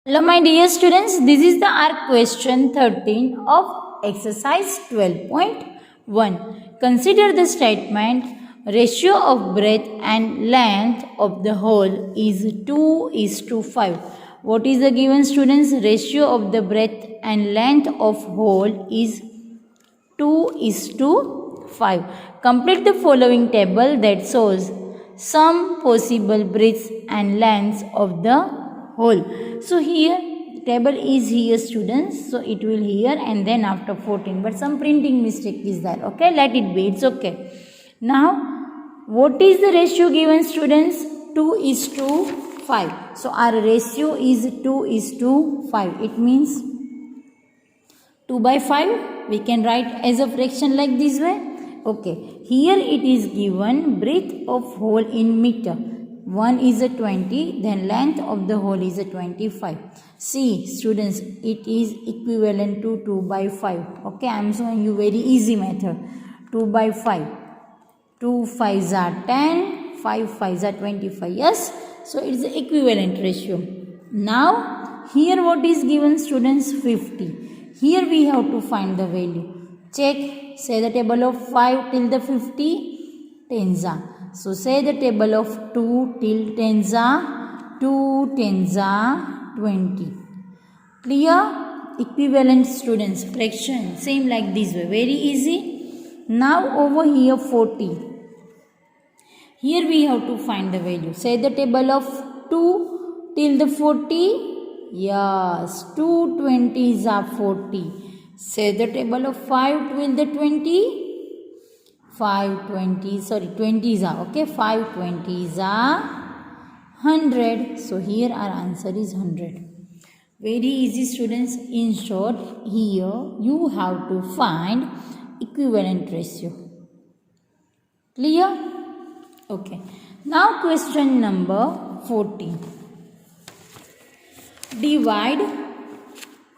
Hello my dear students, this is the our question 13 of exercise 12.1. Consider the statement ratio of breadth and length of the hole is 2:5. What is the given students? Ratio of the breadth and length of hole is 2:5. Complete the following table that shows some possible breadths and lengths of the hole. So here table is here students, so it will here and then after 14, but some printing mistake is there. Okay, let it be, it's okay. Now what is the ratio given students? 2:5. So our ratio is 2:5. It means 2/5 we can write as a fraction like this way. Okay, here it is given breadth of hole in meter. 1 is a 20, then length of the hole is a 25. See students, it is equivalent to 2/5. Okay, I am showing you very easy method. 2/5. 2 5s are 10, 5 5s are 25. Yes, so it is the equivalent ratio. Now here what is given students? 50. Here we have to find the value. Check, say the table of 5 till the 50, tens are. So say the table of 2 till tens are, 2 tens are 20. Clear? Equivalent students, fraction, same like this way, very easy. Now over here 40. Here we have to find the value. Say the table of 2 till the 40. Yes, 2 20s are 40. Say the table of 5 till the 20. 20s are, okay, 5 20s are 100. So here our answer is 100. Very easy students. In short, here you have to find equivalent ratio. Clear? Okay. Now question number 14. Divide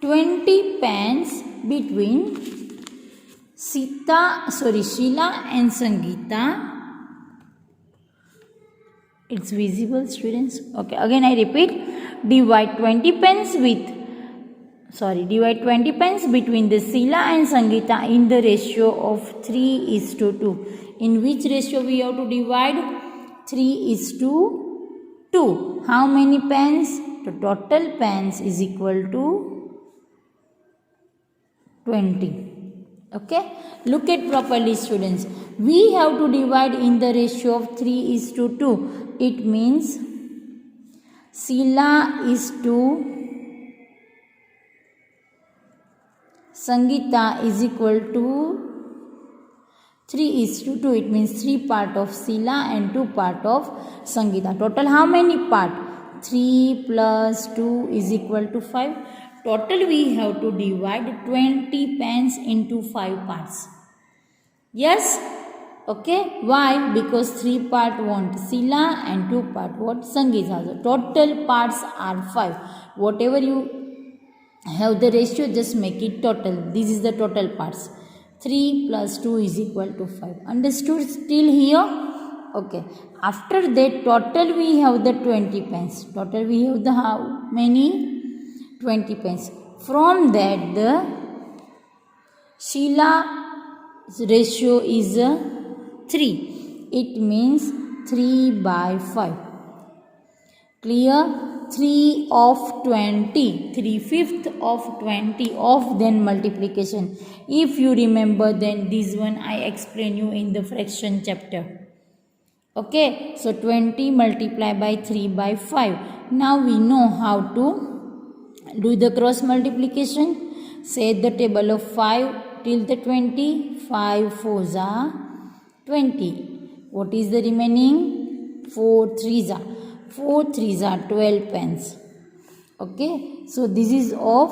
20 pence between Sheila and Sangeeta. It's visible students. Okay, again I repeat. Divide 20 pence between the Sheila and Sangeeta in the ratio of 3:2. In which ratio we have to divide? 3:2. How many pence? The total pence is equal to 20. Okay, look at properly students. We have to divide in the ratio of 3:2. It means Sheila is 2, Sangeeta is equal to 3:2. It means 3 part of Sheila and 2 part of Sangeeta. Total how many part? 3 plus 2 is equal to 5. Total we have to divide 20 pence into 5 parts. Yes? Okay. Why? Because 3 part want Sheila and 2 part want Sangeeta. So total parts are 5. Whatever you have the ratio, just make it total. This is the total parts. 3 plus 2 is equal to 5. Understood still here? Okay. After that, total we have the 20 pence. Total we have the how many? 20 pence. From that, the Sheila's ratio is 3. It means 3/5. Clear? 3 of 20. 3/5 of 20 of then multiplication. If you remember, then this one I explain you in the fraction chapter. Okay. So 20 multiplied by 3/5. Now we know how to do the cross multiplication. Say the table of 5 till the 20. 5 4s are 20. What is the remaining? 4 3s are. 4 3s are 12 pence. Okay. So this is of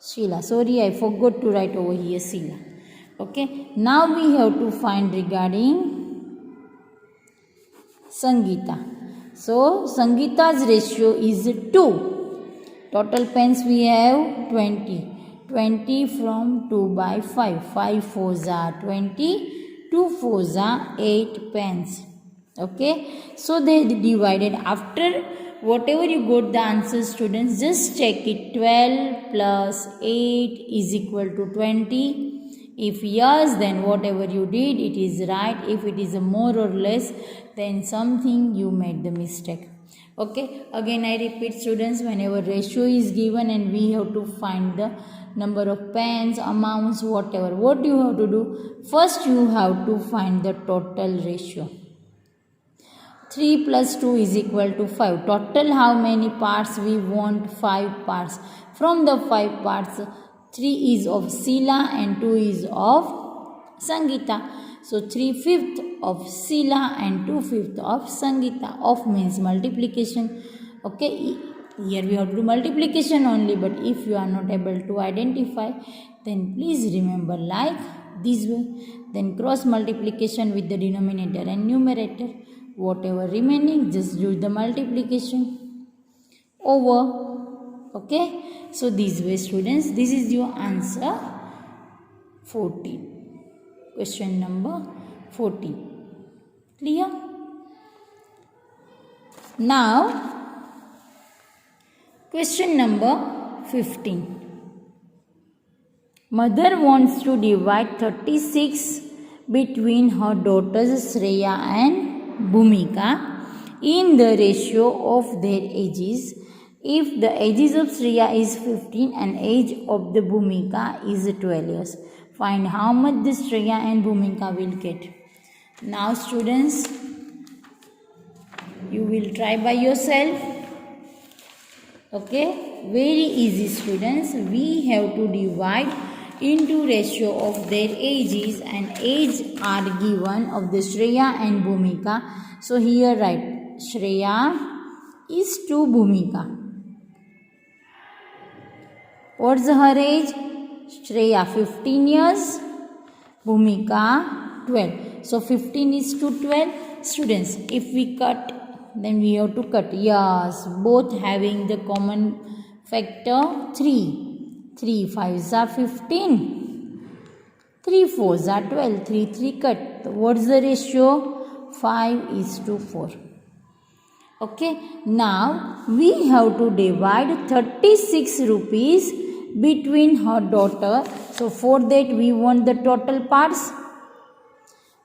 Sheila. Sorry, I forgot to write over here Sheila. Okay. Now we have to find regarding Sangeeta. So Sangeeta's ratio is 2. Total pence we have 20. 20 from 2/5. 5 4s are 20. 2 4s are 8 pence. Okay. So they divided after whatever you got the answer, students, just check it. 12 plus 8 is equal to 20. If yes, then whatever you did, it is right. If it is a more or less, then something you made the mistake. Okay, again I repeat, students, whenever ratio is given and we have to find the number of pens, amounts, whatever, what you have to do? First you have to find the total ratio. 3 plus 2 is equal to 5. Total how many parts we want? 5 parts. From the 5 parts, 3 is of Sila and 2 is of Sangeeta. So 3/5 of Sila and 2/5 of Sangeeta. Of means multiplication. Okay, here we have to do multiplication only, but if you are not able to identify, then please remember like this way. Then cross multiplication with the denominator and numerator. Whatever remaining, just do the multiplication over. Okay, so this way, students, this is your answer 14. Question number 14. Clear? Now, question number 15. Mother wants to divide 36 between her daughters Shreya and Bhumika in the ratio of their ages. If the ages of Shreya is 15 and age of the Bhumika is 12 years, find how much the Shreya and Bhumika will get. Now students, you will try by yourself. Okay, very easy, students. We have to divide into ratio of their ages, and age are given of the Shreya and Bhumika. So here write Shreya is to Bhumika. What's her age? Shreya 15 years, Bhumika 12. So 15 is to 12. Students, if we cut, then we have to cut. Yes, both having the common factor 3. 3 5s are 15. 3 4s are 12. 3 3 cut. What's the ratio? 5 is to 4. Okay, now we have to divide 36 rupees between her daughter. So for that we want the total parts.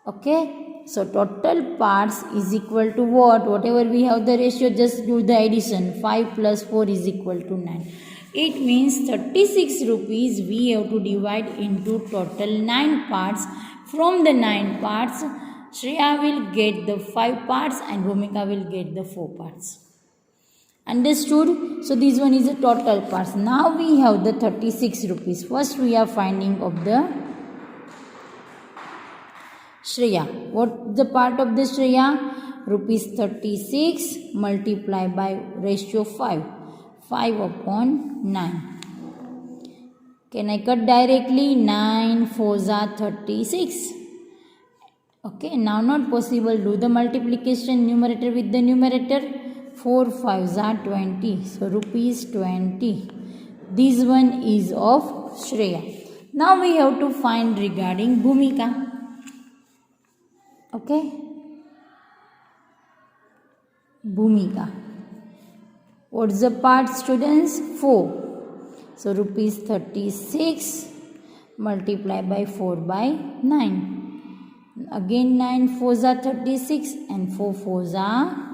Okay, so total parts is equal to what? Whatever we have the ratio, just do the addition. 5 plus 4 is equal to 9. It means 36 rupees we have to divide into total 9 parts. From the 9 parts, Shreya will get the 5 parts and Bhumika will get the 4 parts. Understood? So this one is the total parts. Now we have the 36 rupees. First we are finding of the Shreya. What the part of the Shreya? Rupees 36 multiplied by ratio 5. 5 upon 9. Can I cut directly? 9 4s are 36. Okay, now not possible. Do the multiplication numerator with the numerator. 4 5s are 20. So rupees 20. This one is of Shreya. Now we have to find regarding Bhumika. Okay. Bhumika. What's the part, students? 4. So rupees 36 multiplied by 4 by 9. Again 9 4s are 36 and 4 4s are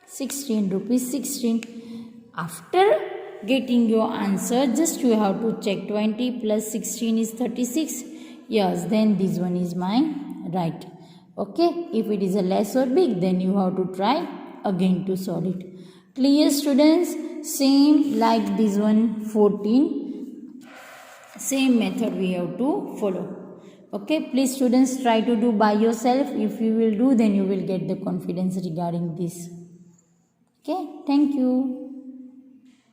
16. Rupees 16. After getting your answer, just you have to check 20 plus 16 is 36. Yes, then this one is my right. Okay, if it is a less or big, then you have to try again to solve it. Clear, students? Same like this one 14. Same method we have to follow. Okay, please students try to do by yourself. If you will do, then you will get the confidence regarding this. Okay, thank you.